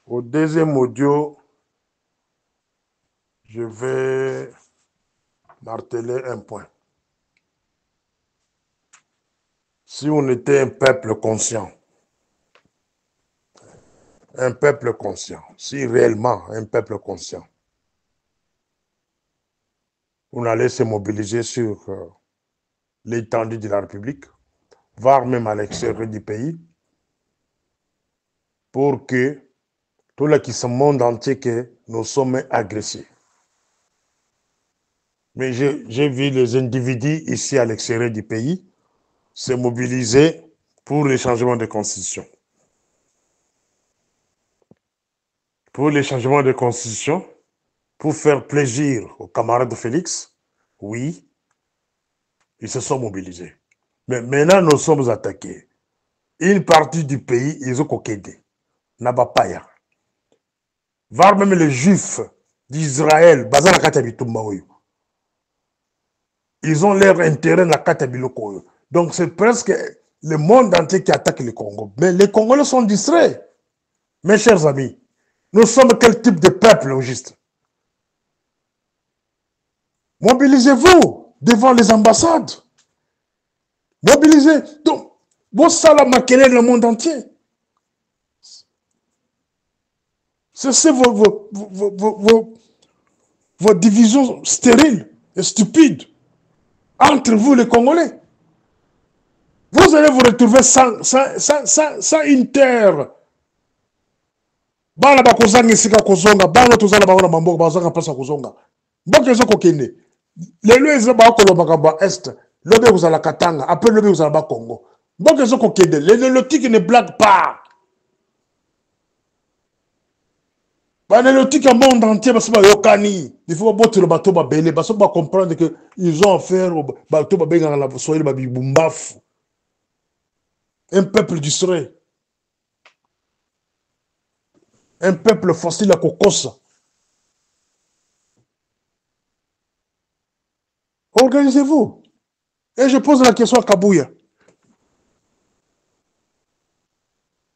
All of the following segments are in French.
Au deuxième audio, je vais marteler un point. Si on était un peuple conscient, si réellement un peuple conscient, on allait se mobiliser sur l'étendue de la République, voire même à l'extérieur du pays, pour que tout le qui se monde entier que nous sommes agressés. Mais j'ai vu les individus ici à l'extérieur du pays se mobiliser pour le changement de constitution. Pour les changements de constitution, pour faire plaisir aux camarades de Félix, oui, ils se sont mobilisés. Mais maintenant, nous sommes attaqués. Une partie du pays, ils ont coquédé. Nabapaya. Voir même les juifs d'Israël, ils ont leur intérêt dans la Katabiloko. Donc c'est presque le monde entier qui attaque le Congo. Mais les Congolais sont distraits. Mes chers amis, nous sommes quel type de peuple au juste? Mobilisez-vous devant les ambassades. Mobilisez. Donc, vous savez maquiller le monde entier. Cessez vos divisions stériles et stupides entre vous les Congolais. Vous allez vous retrouver sans une terre. Bana bakozanga esika kozonga, bana tozala baona mamboko bazanga pasa kozonga. Mboka ezo kokende. Lelo eza ba kolobaka ba est, lobe kozala Katanga, après lobe kozala ba Congo. Mboka ezo kokende, le tique ne blague pas. Banélotique monde entier, parce que yokani, il faut que le bateau va belé, parce qu'on va comprendre qu'ils ont affaire au bateau va bien dans la soirée, un peuple distrait, un peuple facile à cocossa. Organisez-vous. Et je pose la question à Kabouya.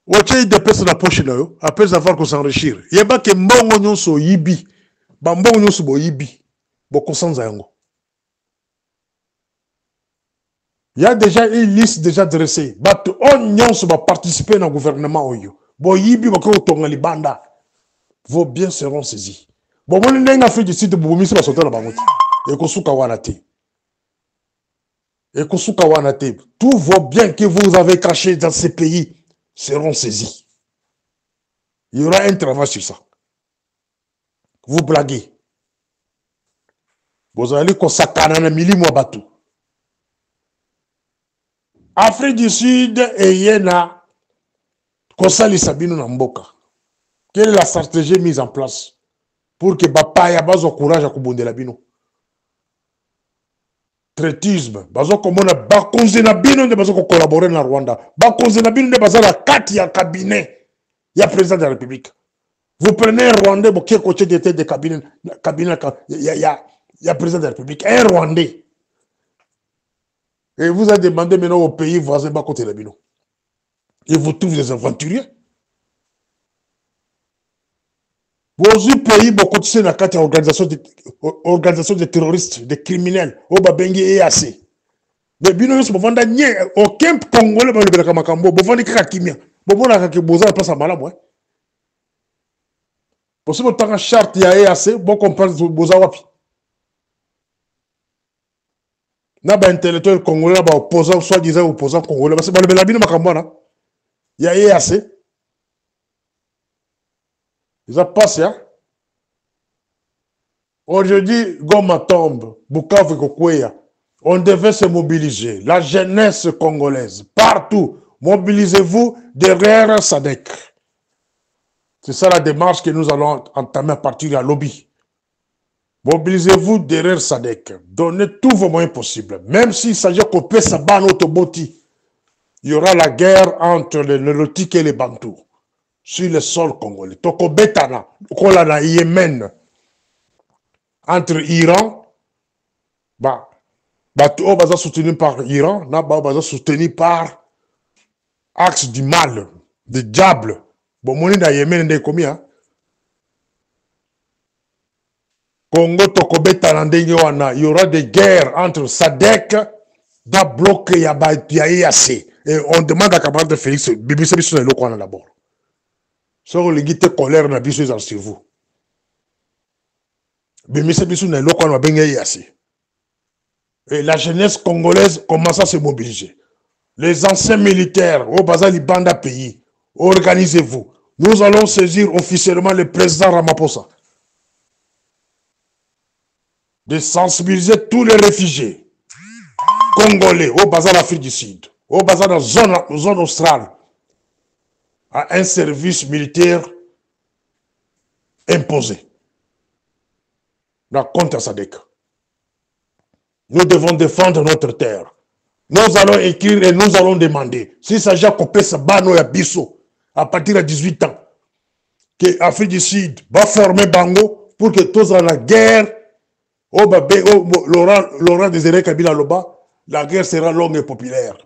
Wache de pesa na poche na yo, après avoir qu'on s'enrichir. Yeba ke mbongo nyonso yibi, ba mbongo nyonso bo yibi, bo kosanza yango. Il y a déjà une liste déjà dressée. But on nyonso ba participer dans le gouvernement oyo. Bo yibi ba ko tonga libanda. Vos biens seront saisis. Bon, mon n'en Afrique du Sud, bo misi ba sauter na bango. Et kosuka wana te. Et kosuka wana te. Tous vos biens que vous avez cachés dans ces pays seront saisis. Il y aura un travail sur ça. Vous blaguez. Vous allez consacrer un milimo à bateau. Afrique du Sud et Yéna, Kosali Sabino Namboka. Quelle est la stratégie mise en place pour que Bapaya bazo courage à Kubonde Labino? Traitisme. Bazo komona bakonze na bino de bazo collaborer na Rwanda. Bakonze na bino de bazo la carte ya cabinet. Ya président de la République. Vous prenez un Rwandais qui est côté de cabinet, ya président de la République. Un Rwandais. Et vous avez demandé maintenant au pays voisin bas côté de Bino. Et vous trouvez des aventuriers. Vous pays beaucoup de ces organisations de terroristes, de criminels, au Babengi et AC. Mais Bino yos bovanda nye aucun Congolais ba le bela makambo bovandi kaka kimia. Bobona kaka boza place malamu hein. Possible tant charte ya EAC bon comprendre boza wapi. Na ba intellectuel congolais ba opposant soit disant opposant congolais parce que ba le bela bino makambo na. Ya EAC. Ils ont passé hein. Aujourd'hui, Goma tombe, Bukavu Kokwea. On devait se mobiliser. La jeunesse congolaise, partout, mobilisez-vous derrière SADC. C'est ça la démarche que nous allons entamer à partir de la lobby. Mobilisez-vous derrière SADC. Donnez tous vos moyens possibles. Même s'il s'agit de couper sa banne autoboti, il y aura la guerre entre les Lotiques et les Bantous sur le sol congolais. Toko Betana, Kolana, Yémen. Entre Iran, bateau soutenu par Iran, soutenu par axe du mal, du diable, Bon, moni na Yémen nde komi hein. Congo tokobeta na ndenge wana, il y aura des guerres entre SADC da bloc ya EAC. Et on demande à camarade Félix, bibisa biso na eloko wana d'abord. So olingi te colère na biso eza sur vous. Bibisa biso na eloko wana benga EAC. Et la jeunesse congolaise commence à se mobiliser. Les anciens militaires au Bazali Banda pays, organisez-vous. Nous allons saisir officiellement le président Ramaphosa de sensibiliser tous les réfugiés congolais au bazar d'Afrique du Sud, au bazar de la zone australe, à un service militaire imposé. La compte à SADC. Nous devons défendre notre terre. Nous allons écrire et nous allons demander, s'il s'agit de couper ce bano ya biso, à partir de 18 ans, que l'Afrique du Sud va former Bango pour que tous dans la guerre, Laurent Désiré Kabila Loba, la guerre sera longue et populaire.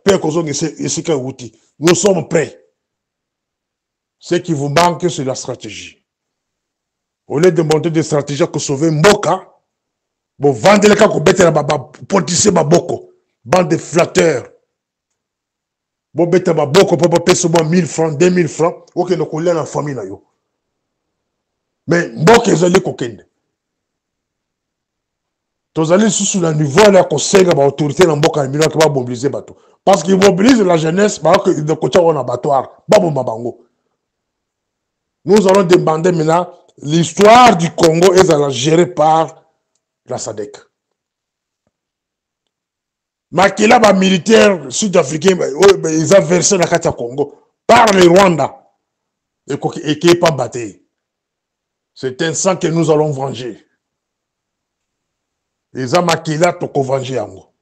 Nous sommes prêts. Ce qui vous manque, c'est la stratégie. Au lieu de monter des stratégies pour sauver Mboka, vous vendez les cas pour mettre la politicien Maboko, bande de flatteurs. Vous mettez Maboko pour payer seulement 1000 francs, 2000 francs, ok, nous collons la famille. Mais Mboka, ils ont dit qu'on tous allez sous le niveau de la conseil de l'autorité dans Mboka qui va mobiliser bateau. Parce qu'ils mobilisent la jeunesse, parce qu'ils ne coachent pas en abattoir. Nous allons demander maintenant l'histoire du Congo est gérée par la SADC. Makila ba militaire sud-africain, ils ont versé la carte à Congo par le Rwanda et qui n'est pas battu. C'est un sang que nous allons venger. Ils ont Makila toko venger yango.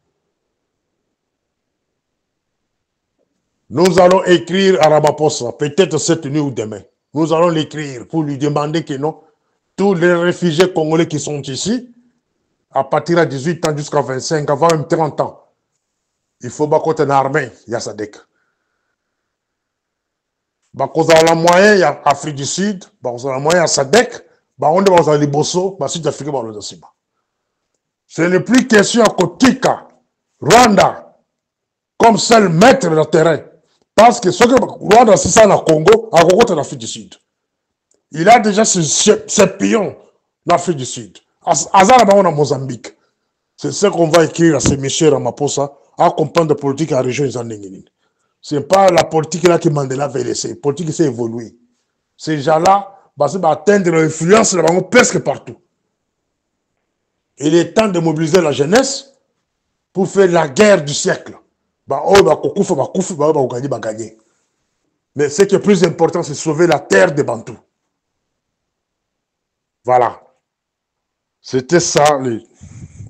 Nous allons écrire à Ramaphosa, peut-être cette nuit ou demain. Nous allons l'écrire pour lui demander que non, tous les réfugiés congolais qui sont ici, à partir de 18 ans jusqu'à 25, avant même 30 ans, il faut battre une armée, il y a SADC. Parce qu'il y a moyen, il y a Afrique du Sud, parce qu'il y a moyen, il y a SADC, on est dans les Bosso, Sud-Afrique, ce n'est plus question à Kotika, Rwanda, comme seul maître de terrain. Parce que ce que Rwanda, c'est ça, le Congo, à côté de l'Afrique du Sud. Il a déjà ses pions d'Afrique du Sud. Azara, on a Mozambique. C'est ce qu'on va écrire à ces messieurs Ramaphosa à comprendre la politique à la région. Ce n'est pas la politique là qui Mandela veut laisser. La politique s'est évoluée. Ces gens-là, vont atteindre l'influence presque partout. Il est temps de mobiliser la jeunesse pour faire la guerre du siècle. Mais ce qui est plus important, c'est sauver la terre des Bantous. Voilà. C'était ça, le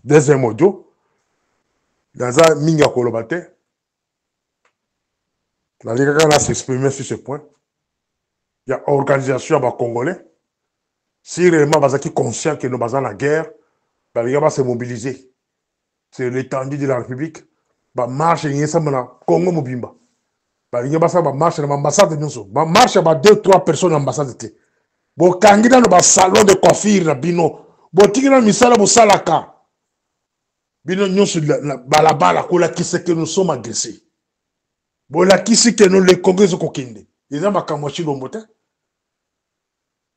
deuxième audio. Dans un Minga Kolobate, la Ligue a s'exprimer sur ce point. Il y a organisation à Congolais. Si réellement vous êtes conscient que nous sommes dans la guerre, la Ligue va se mobiliser. C'est l'étendue de la République. La marche est Congo Mobimba. La Ligue va marche dans l'ambassade de nous. La marche à 2-3 personnes dans l'ambassade. Bon, candidat dans le salon de coiffure, Bino. Bon, tigre misala bo salaka. Bino nyonso balabala kola kise que nous sommes agressés. Bon, la kisi que nous les Congolais sont kokende. Ils ont makamwa chilombo te.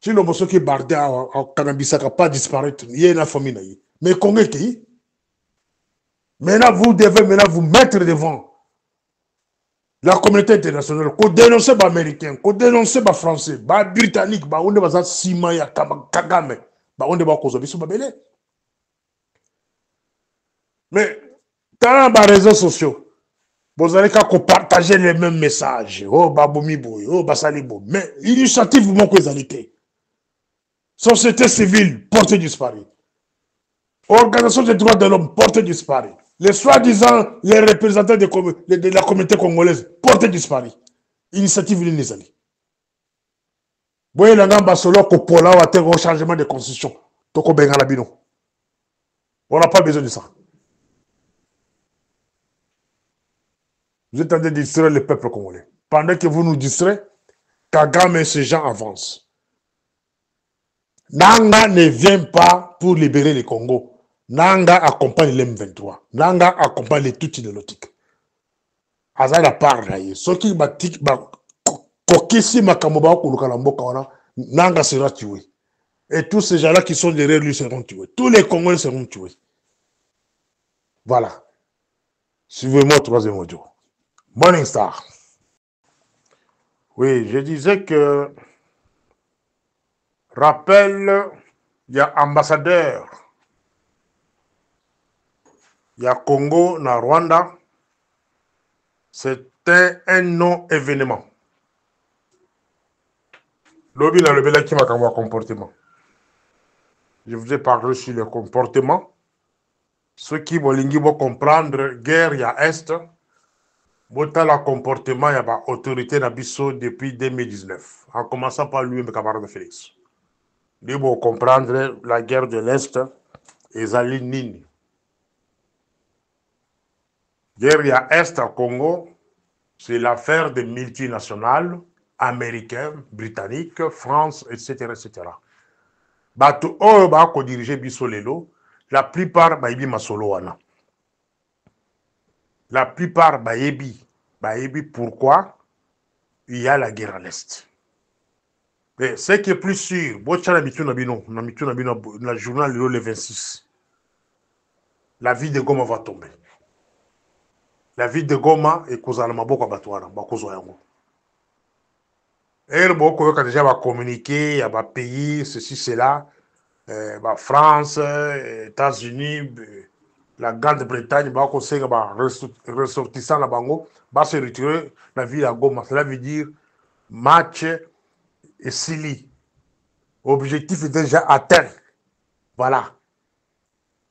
Chilombo so qui bardé à Kanabisaka pas disparaître. Il y a une famille na yi. Mais Congolais qui? Maintenant vous devez vous mettre devant la communauté internationale. Qu'on dénonce les Américains, qu'on dénonce les Français, les Britanniques, on est dans Sima ya Kagame. On est dans les mais dans les réseaux sociaux, vous allez partager les mêmes messages. Oh, Babomibo, oh, Basalibo. Mais l'initiative, vous manquez les société civile, portée disparue. Organisation des droits de l'homme, portée disparue. Les soi-disant, les représentants de la communauté congolaise, portée disparue. Initiative l'Inizali. Vous voyez, la gamba solo, Kopola, ou à un changement de constitution. Toko Bengalabino. On n'a pas besoin de ça. Vous êtes en train de distraire le peuple congolais. Pendant que vous nous distrayez, Kagame et ces gens avancent. Nanga ne vient pas pour libérer le Congo. Nanga accompagne l'M23. Nanga accompagne les Tutsis de l'Otique. Aza la part là. Ce qui batik ba kokisi makamoba kuluka la mboka wana, Nanga sera tué. Et tous ces gens-là qui sont derrière lui seront tués. Tous les Congolais seront tués. Voilà. Suivez-moi au troisième audio. Morning Star. Oui, je disais que, rappel, il y a ambassadeur, il y a Congo, na Rwanda. C'était un non-événement. Lobby na le qui m'a comportement. Je vous ai parlé sur le comportement. Ceux qui vont comprendre, guerre, il y a Est. Le comportement, il y a autorité d'Abisso depuis 2019. En commençant par lui, mes camarades Félix. Ils vont comprendre la guerre de l'Est et Zali Nini. Guerre, il y a Est à Congo. C'est l'affaire des multinationales américaines, britanniques, France, etc. etc. Bato oyo ba ko diriger biso lelo, la plupart bayebi masolo wana. La plupart bayebi pourquoi il y a la guerre à l'Est. Mais ce qui est plus sûr, bocha na journal le 26. La ville de Goma va tomber. La ville de Goma est causée maboko batwana, bakozo yango. Et beaucoup quand déjà va communiquer, il y a des pays, ceci, cela, France, États-Unis, la Grande-Bretagne, bah conseil bah ressortissant la bango, bah se retirer la ville à Goma. Cela veut dire match et Sili. Objectif est déjà atteint. Voilà.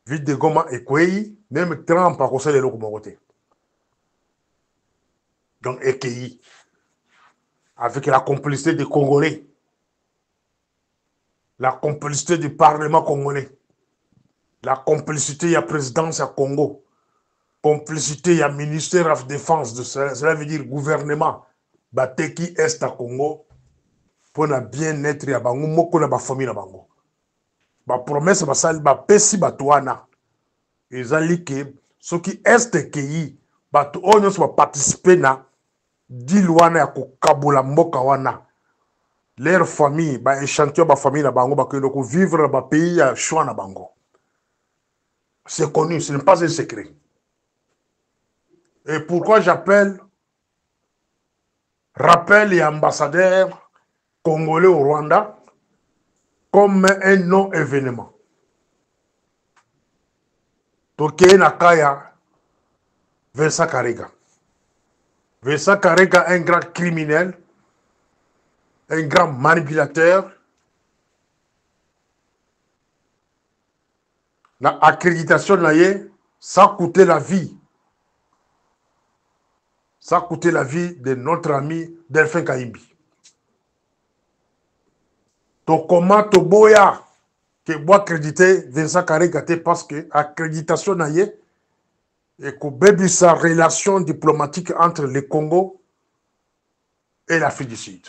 Ville de Goma et Kwei, même Trump a conseillé le côté. Donc EKI, avec la complicité des Congolais, la complicité du Parlement congolais, la complicité, il y a présidence à Congo, complicité, il y a ministère de la Défense, cela veut dire gouvernement, Bateki Est à Congo, pour la bien-être, il y a bango, moko na ba famille na bango. Ba promesse, ba sali, ba pesi batouana. Ils ont dit que ceux qui Est qui batou onyo va participer na dilwana ya kokabula mboka wana. Leur famille, ba échantillon ba famille na bango, ba ko vivre na ba pays ya choix na bango. C'est connu, ce n'est pas un secret. Et pourquoi j'appelle, rappelle les ambassadeurs congolais au Rwanda comme un non-événement. Tokeye Nakaya, Vincent Karega. Vincent Karega, un grand criminel, un grand manipulateur. La accréditation, ça a coûté la vie. Ça a coûté la vie de notre ami Delphin Kaimbi. Donc comment Toboya que moi accrédité Vincent Karega parce que accréditation et que baby sa relation diplomatique entre le Congo et l'Afrique du Sud.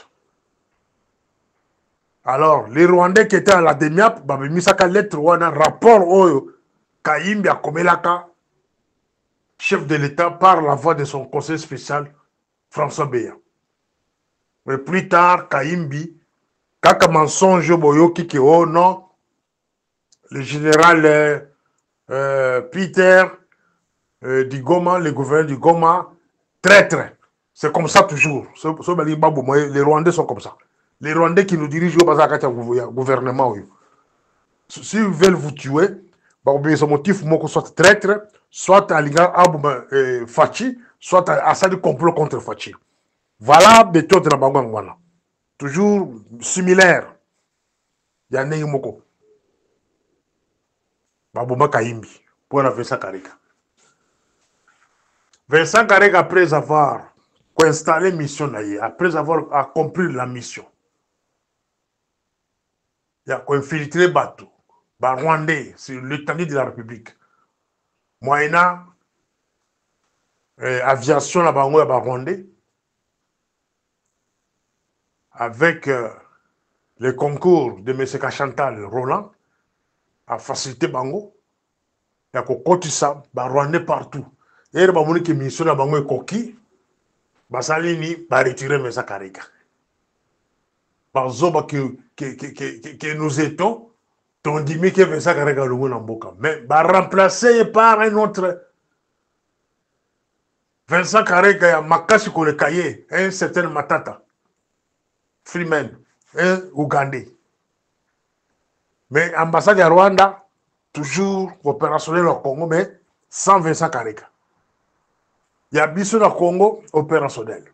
Alors, les Rwandais qui étaient à la DEMIAP, bah, mis ça lettre ou un rapport au Kaimbi a Komelaka, chef de l'État, par la voix de son conseiller spécial, François Beya. Mais plus tard, Kaimbi, kaka mensonge boyoki ki oh non, le général Peter du Goma, le gouverneur du Goma, traître. C'est comme ça toujours. Les Rwandais sont comme ça. Les Rwandais qui nous dirigent au gouvernement. S'ils veulent vous tuer, son motif soit traître, soit à l'égard Fachi, soit à ça du complot contre Fachi. Voilà les méthodes de la Bangwana. Toujours similaire. Il y a un moko. Baboma Kaimbi. Pour la Vincent Karega. Vincent Karega, après avoir installé la mission, après avoir accompli la mission, il a infiltré Batou, Rwandais, sur l'étendue de la République. Moyennant aviation, la Rwandais, avec le concours de M. Chantal Roland, a facilité Bango, il y a kokotisa, Rwandais partout. Et il y a une mission de Bango et Koki, Basalini, va retirer M. Karika. Bazoba que nous étions, ton dimi que M. Karika le monde en boca. Mais va remplacer par un autre. Vincent Karika, il y a Makashi Kolekaye, un certain Matata, Freeman, un Ougandais. Mais l'ambassade de Rwanda, toujours opérationnel au Congo, mais sans Vincent Karika. Il y a Bissou au Congo opérationnel.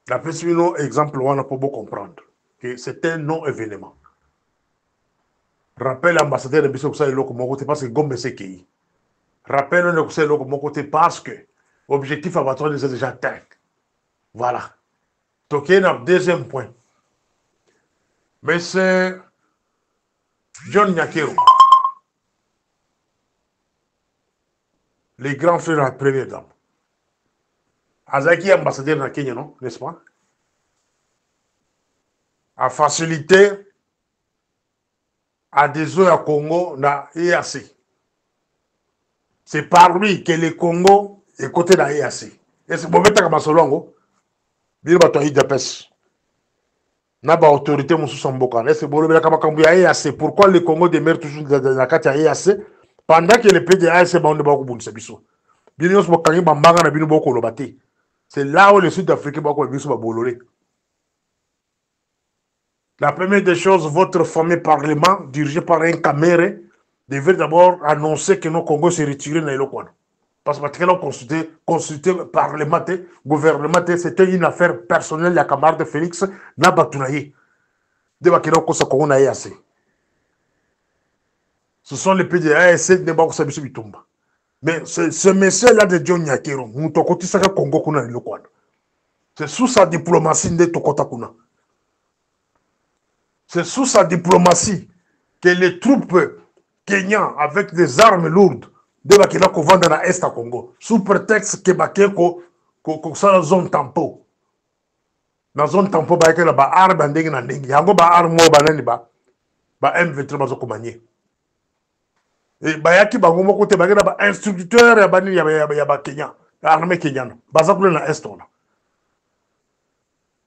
La personne, exemple, on a pour beaucoup comprendre que c'est un non-événement. Rappelle l'ambassadeur de Bissou que l'autre côté parce que Gombe c'est qui. Rappelle que l'autre côté parce que l'objectif abattoir est déjà atteint. Voilà. Donc il y a un deuxième point. Mais c'est John Nyakero. Les grands frères de la première dame. Azaki est ambassadeur dans le Kenya, non? N'est-ce pas? A facilité adhésion à Congo dans l'EAC. C'est par lui que le Congo est côté de l'EAC. Et c'est bon, mettre comme Solongo. Il va te dire n'a pas autorité mon sous Bokan. Et c'est bon, le Kamakambu EAC. Pourquoi le Congo demeure toujours dans la carte EAC pendant que les pays de l'EAC sont de beaucoup de Sabiso? C'est là où les Sud-Africains vont bololé. La première des choses, votre fameux parlement, dirigé par un caméré, devait d'abord annoncer que nos Congo se retiré dans le coin. Parce que la consulté parlementaire, gouvernemental, c'était une affaire personnelle, la camarade de Félix n'a pas tourné. De la Congo n'a assez. Ce sont les pays de l'ASC de Bako Sabiso Bitumba. Mais ce monsieur-là de John Nyakero, nous t'en côté ça Congo kuna le coin. C'est sous sa diplomatie de Tokota kuna. C'est sous sa diplomatie que les troupes kenyans avec des armes lourdes devraient vendre dans l'Est à Congo. Sous prétexte que c'est la zone tampon. Dans la zone tampon, il y a des armes qui sont des armes M23 bazokomanye. Et bayaki bango côté bagena instructeur ya bani ya Kenya, l'armée kenyane. Bazakule na Est là.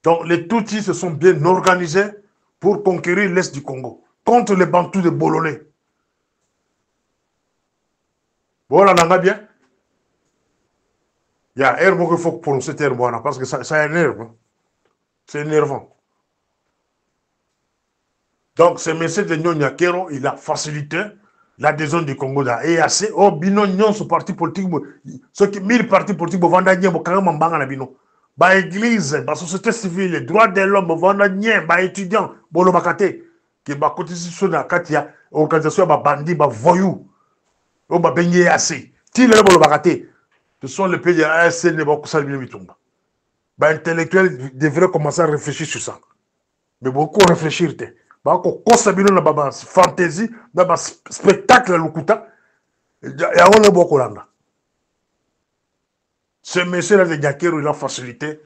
Donc les Tutsis se sont bien organisés pour conquérir l'Est du Congo, contre les Bantous de Bololé. Voilà, on a bien. Il y a un herbe qu'il faut prononcer ce terme, parce que ça énerve. C'est énervant. Donc, ce message de Nyon Nyakero, il a facilité l'adhésion du Congo dans l'EAC. Oh, bino Nyon, ce parti politique, ceux qui 1000 partis politiques, vont vendre Nyon, quand même, banga bino. Ba église, ba société civile, les droits de l'homme, vendre Nyon, ba étudiants, bolo bakate. Que ba constitution na katia organisation ba bandi ba voyou o ba benye assez ti le bolo bakate ce sont les pays de l'ASC ne ba kusala bino bitumba ba intellectuels devraient commencer à réfléchir sur ça mais beaucoup réfléchir te ba ko kosa bino na ba fantaisie na ba spectacle lukuta ya on beaucoup landa ce monsieur là de Nyakero il a facilité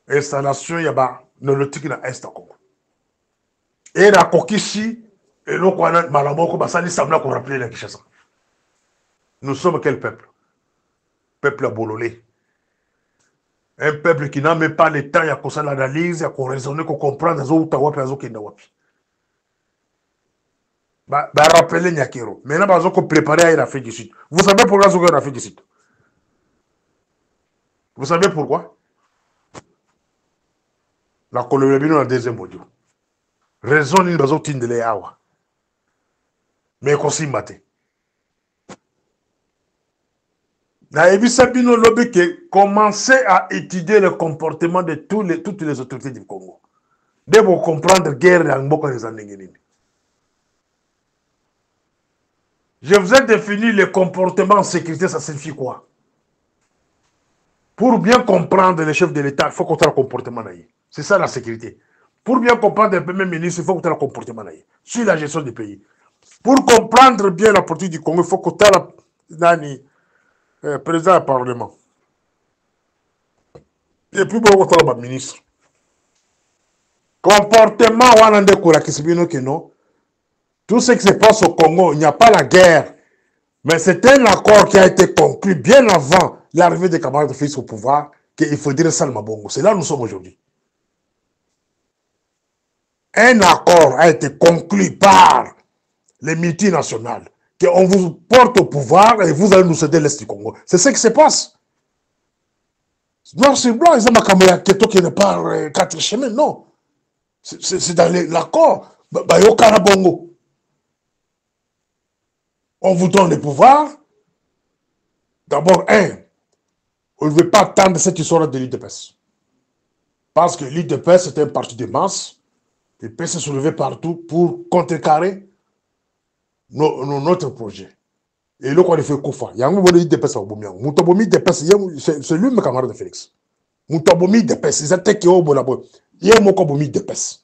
installation ya ba nolotique na Est Congo. Et la Kokishi, et l'on connaît Malamoko, Basali Samla qu'on rappelait la Kishasa. Nous sommes quel peuple? Peuple à Bololé. Un peuple qui n'a même pas le temps, il y a qu'on s'analyse, il y a qu'on raisonne, qu'on comprend des autres Tawapi, des autres Kendawapi. Rappeler Nyakero. Maintenant, ils ont préparé à l'Afrique du Sud. Vous savez pourquoi ils ont en Afrique du Sud? Vous savez pourquoi? La colonisation dans le deuxième audio. Raison ni bazo tindele awa. Mais qu'on s'y mate. Na ebisa bino lobi que commencez à étudier le comportement de toutes les autorités du Congo. De vous comprendre guerre dans beaucoup des années. Je vous ai défini le comportement en sécurité, ça signifie quoi? Pour bien comprendre les chefs de l'État, il faut qu'on ait le comportement. C'est ça la sécurité. Pour bien comprendre le Premier ministre, il faut qu'on ait le comportement. Sur la gestion du pays. Pour comprendre bien la politique du Congo, il faut qu'on ait le président du Parlement. Et puis, bon, on ministre. Comportement, on a que non. Tout ce qui se passe au Congo, il n'y a pas la guerre. Mais c'est un accord qui a été conclu bien avant l'arrivée des camarades de Félix au pouvoir, qu'il faut dire ça le Mabongo. C'est là où nous sommes aujourd'hui. Un accord a été conclu par les multinationales, qu'on vous porte au pouvoir et vous allez nous céder l'Est du Congo. C'est ce qui se passe. Noir sur blanc, ils ont ma Keto qui n'est pas 4 chemins, non. C'est dans l'accord. Bongo. On vous donne le pouvoir. D'abord, on ne veut pas attendre cette histoire de l'IDPS. Parce que l'IDPS, c'est un parti de masse. Il peut se soulever partout pour contrecarrer notre projet. Et là, on a fait Koufa. Il y a un moment où l'IDPS a oublié. Moutabomi d'IDPS, c'est lui, mes camarades de Félix. Moutabomi d'IDPS, ils étaient qui ont oublié. Il y a un moment où d'IDPS.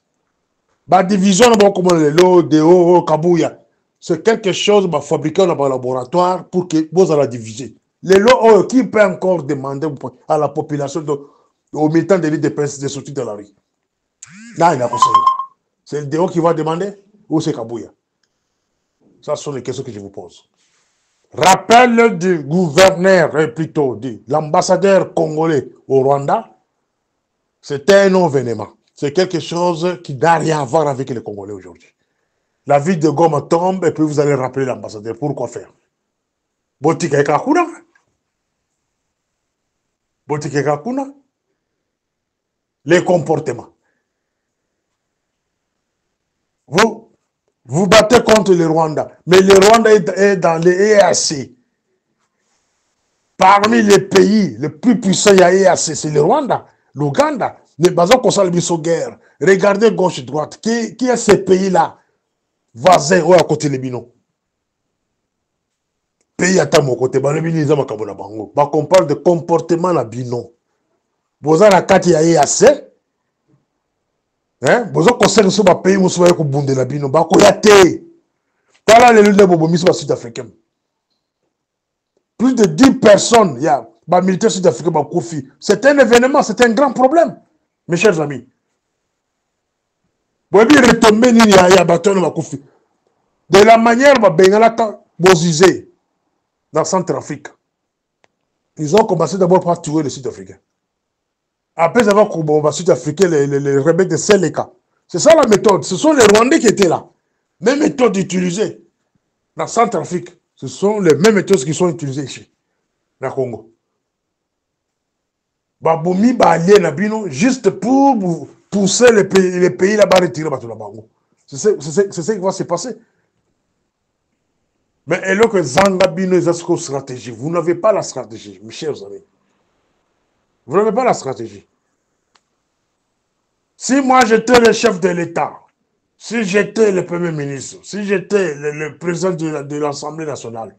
La division, comme le lot, de Kabouya, c'est quelque chose fabriqué dans le laboratoire pour que vous allez la diviser. Les lots, qui peut encore demander à la population, aux militants de l'IDPS, de sortir de la rue? Là, il n'a pas ça. C'est le DO qui va demander ou c'est Kabouya? Ça sont les questions que je vous pose. Rappel du gouverneur, plutôt de l'ambassadeur congolais au Rwanda, c'était un non-vénement. C'est quelque chose qui n'a rien à voir avec les Congolais aujourd'hui. La ville de Goma tombe et puis vous allez rappeler l'ambassadeur. Pourquoi faire? Botika Kakuna? Botika Kakuna? Les comportements. Vous battez contre le Rwanda, mais le Rwanda est dans les EAC. Parmi les pays les plus puissants, il y a EAC, c'est le Rwanda, l'Ouganda, les basons qu'on s'en guerre. Regardez gauche et droite. Qui est ces pays-là? Voisins, ou à côté les bino. Pays à mon côté, on parle de comportement la bino. Vous avez la carte, il y a EAC. Vous avez conseillé sur le pays où vous avez bundé la bino. Il y a té. Voilà les lunes de sud-africains. Plus de 10 personnes, il y a des militaires sud-africains qui Kofi. C'est un événement, c'est un grand problème, mes chers amis. Vous avez retombé, il y a bâton de Kofi. De la manière dont vous usez dans Centrafrique, ils ont commencé d'abord par tuer les Sud-Africains. Après avoir combattu les Sud-Africains, les rebelles de Seleka. C'est ça la méthode. Ce sont les Rwandais qui étaient là. Même méthode utilisée dans Centrafrique. Ce sont les mêmes méthodes qui sont utilisées ici, dans le Congo. Baboumi, allié Nabino, juste pour pousser les pays là-bas à retirer la Bango. C'est ce qui va se passer. Mais alors que Zangabino est une stratégie, vous n'avez pas la stratégie, mes chers amis. Vous n'avez pas la stratégie. Si moi j'étais le chef de l'État, si j'étais le Premier ministre, si j'étais le président de l'Assemblée nationale,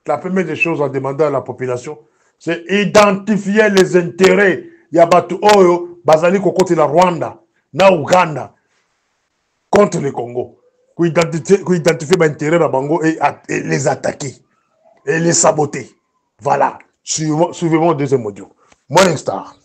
la première des choses à demander à la population, c'est identifier les intérêts. Il y a Batu Oyo, Bazali côté la Rwanda, na Ouganda, contre le Congo. Pour identifier les intérêts de Bango et les attaquer, et les saboter. Voilà. Suivez-moi au deuxième audio. Morning Star.